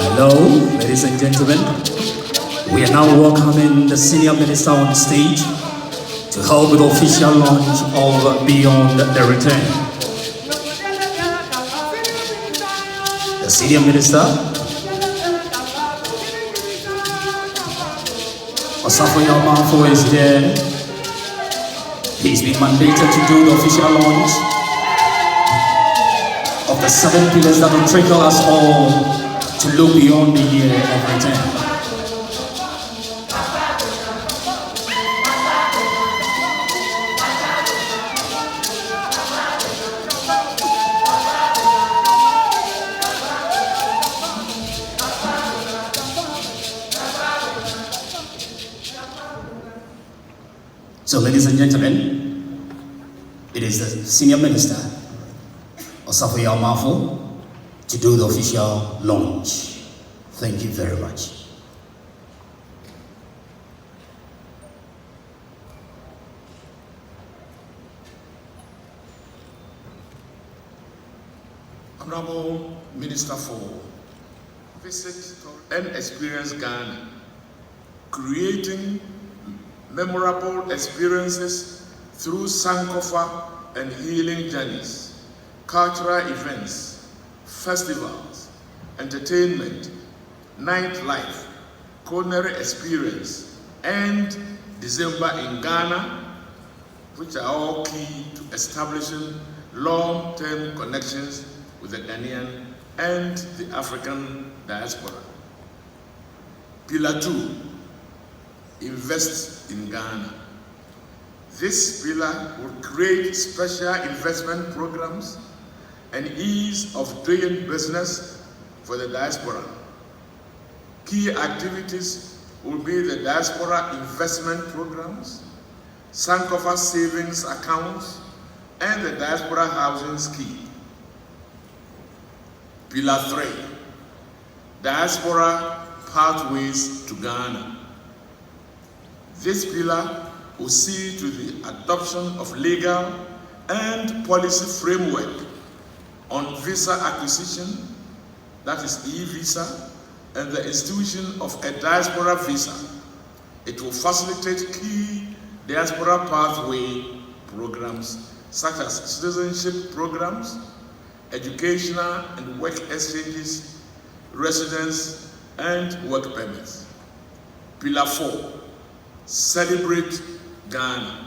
Hello, ladies and gentlemen. We are now welcoming the senior minister on stage to help with the official launch of Beyond the Return. The senior minister, Osafo Yamafo, is here. He's been mandated to do the official launch of the 7 pillars that will trickle us all to look beyond the year of return. So, ladies and gentlemen, it is the senior minister, Osafo Yamafo, to do the official launch. Thank you very much. Honorable Minister for Visit and Experience Ghana, creating memorable experiences through Sankofa and healing journeys, cultural events, festivals, entertainment, nightlife, culinary experience, and December in Ghana, which are all key to establishing long-term connections with the Ghanaian and the African diaspora. Pillar 2, invest in Ghana. This pillar will create special investment programs and ease of doing business for the diaspora. Key activities will be the diaspora investment programs, Sankofa savings accounts, and the diaspora housing scheme. Pillar 3, diaspora pathways to Ghana. This pillar will see to the adoption of legal and policy framework on visa acquisition, that is e-visa, and the institution of a diaspora visa. It will facilitate key diaspora pathway programs such as citizenship programs, educational and work exchanges, residence and work permits. Pillar 4, celebrate Ghana.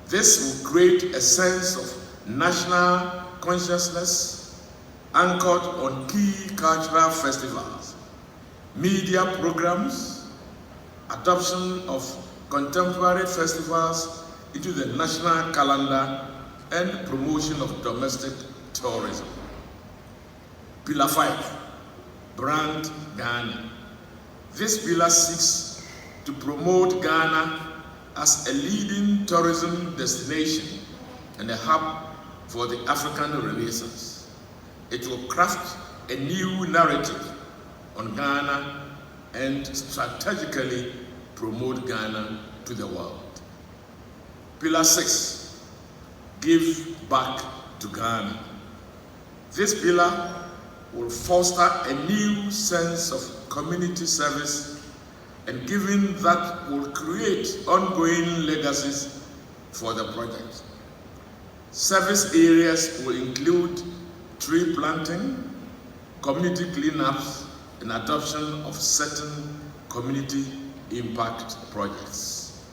This will create a sense of national consciousness anchored on key cultural festivals, media programs, adoption of contemporary festivals into the national calendar, and promotion of domestic tourism. Pillar 5, brand Ghana. This pillar seeks to promote Ghana as a leading tourism destination and a hub for the African Renaissance. It will craft a new narrative on Ghana and strategically promote Ghana to the world. Pillar 6, give back to Ghana. This pillar will foster a new sense of community service and giving that will create ongoing legacies for the project. Service areas will include tree planting, community cleanups, and adoption of certain community impact projects.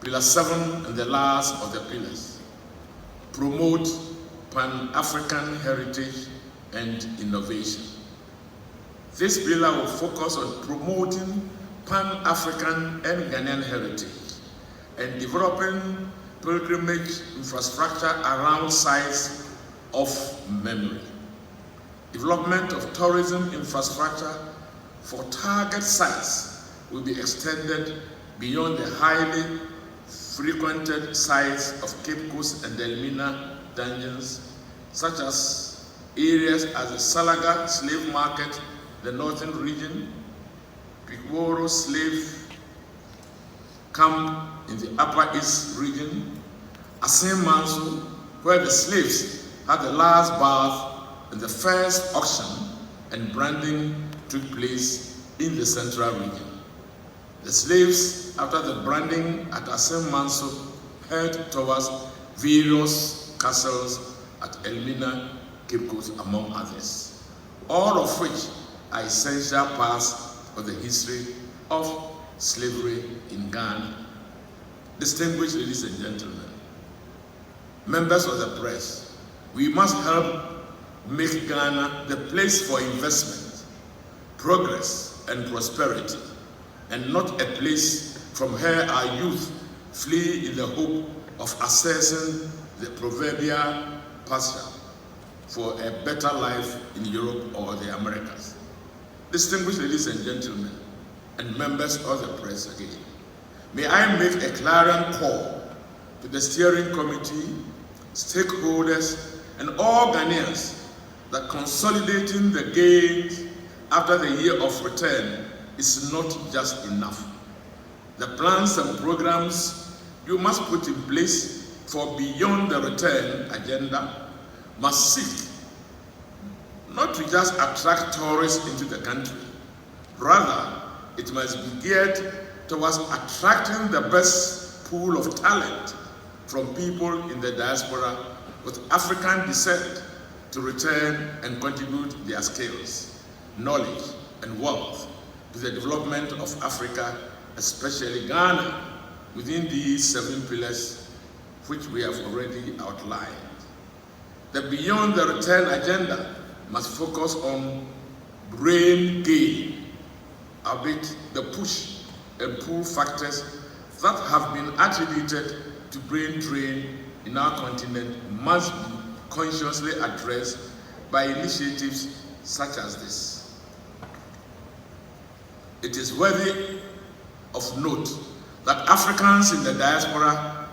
Pillar 7, and the last of the pillars, promote Pan-African heritage and innovation. This pillar will focus on promoting Pan-African and Ghanaian heritage and developing pilgrimage infrastructure around sites of memory. Development of tourism infrastructure for target sites will be extended beyond the highly frequented sites of Cape Coast and Delmina dungeons, such as areas as the Salaga slave market, the northern region, Pikworo slave camp in the Upper East region, Asin Mansu, where the slaves had the last bath and the first auction and branding took place in the central region. The slaves, after the branding at Asem Manso, head towards various castles at Elmina, Cape Coast, among others, all of which are essential parts of the history of slavery in Ghana. Distinguished ladies and gentlemen, members of the press, we must help make Ghana the place for investment, progress, and prosperity, and not a place from where our youth flee in the hope of accessing the proverbial pasture for a better life in Europe or the Americas. Distinguished ladies and gentlemen, and members of the press again, may I make a clarion call to the steering committee, stakeholders, and all Ghanaians that consolidating the gains after the year of return is not just enough. The plans and programs you must put in place for beyond the return agenda must seek not to just attract tourists into the country. Rather, it must be geared towards attracting the best pool of talent from people in the diaspora with African descent to return and contribute their skills, knowledge, and wealth to the development of Africa, especially Ghana, within these 7 pillars which we have already outlined. The Beyond the Return agenda must focus on brain gain, albeit the push and pull factors that have been attributed to brain drain in our continent must be consciously addressed by initiatives such as this. It is worthy of note that Africans in the diaspora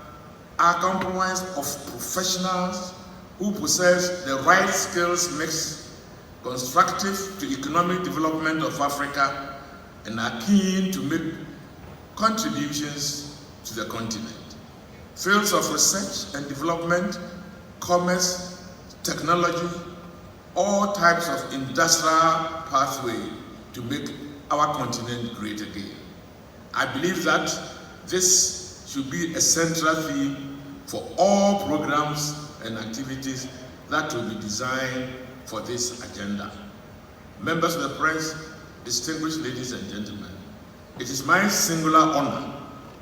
are comprised of professionals who possess the right skills mix constructive to economic development of Africa and are keen to make contributions to the continent. Fields of research and development, commerce, technology, all types of industrial pathway to make our continent great again. I believe that this should be a central theme for all programs and activities that will be designed for this agenda. Members of the press, distinguished ladies and gentlemen, it is my singular honor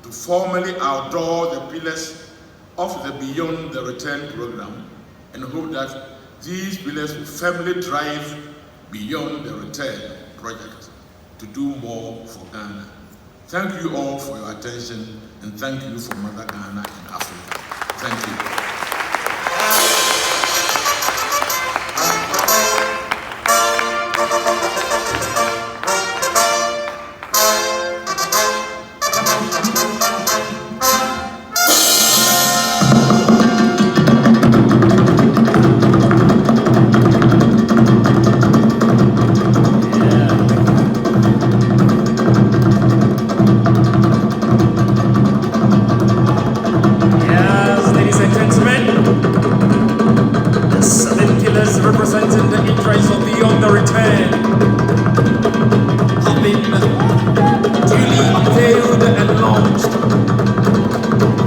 to formally outdoor the pillars of the Beyond the Return program and hope that these pillars will firmly drive Beyond the Return project to do more for Ghana. Thank you all for your attention, and thank you for Mother Ghana in Africa. Thank you. Representing the interests of Beyond the Return have been duly unveiled and launched.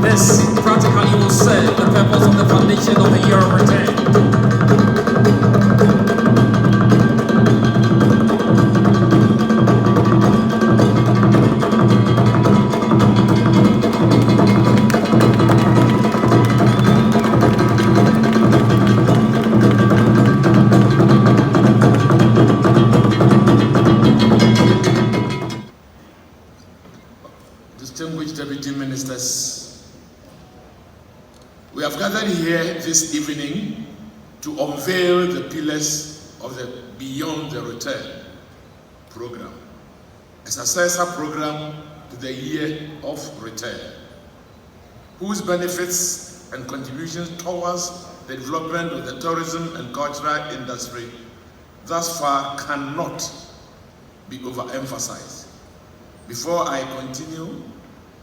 This practically will serve the purpose of the foundation of the Year of Return. Distinguished Deputy Ministers, we have gathered here this evening to unveil the pillars of the Beyond the Return program, a successor program to the Year of Return, whose benefits and contributions towards the development of the tourism and cultural industry thus far cannot be overemphasized. Before I continue,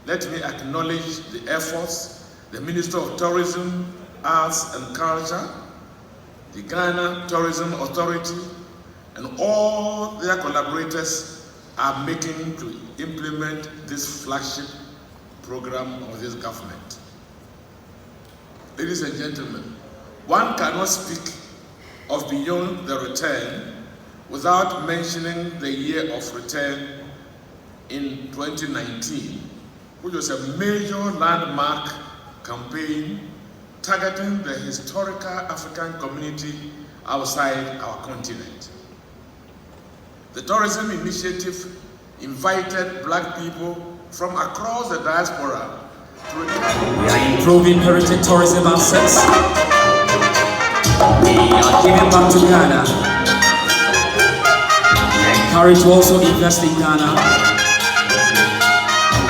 let me acknowledge the efforts the Minister of Tourism, Arts and Culture, the Ghana Tourism Authority, and all their collaborators are making to implement this flagship program of this government. Ladies and gentlemen, one cannot speak of Beyond the Return without mentioning the year of return in 2019, which was a major landmark campaign targeting the historical African community outside our continent. The tourism initiative invited Black people from across the diaspora to return. We are improving heritage tourism assets. We are giving back to Ghana. We are encouraged to also invest in Ghana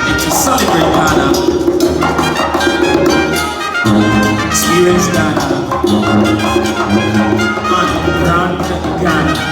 and to celebrate Ghana, experience Ghana, and brand Ghana.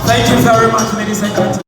Thank you very much, ladies and gentlemen.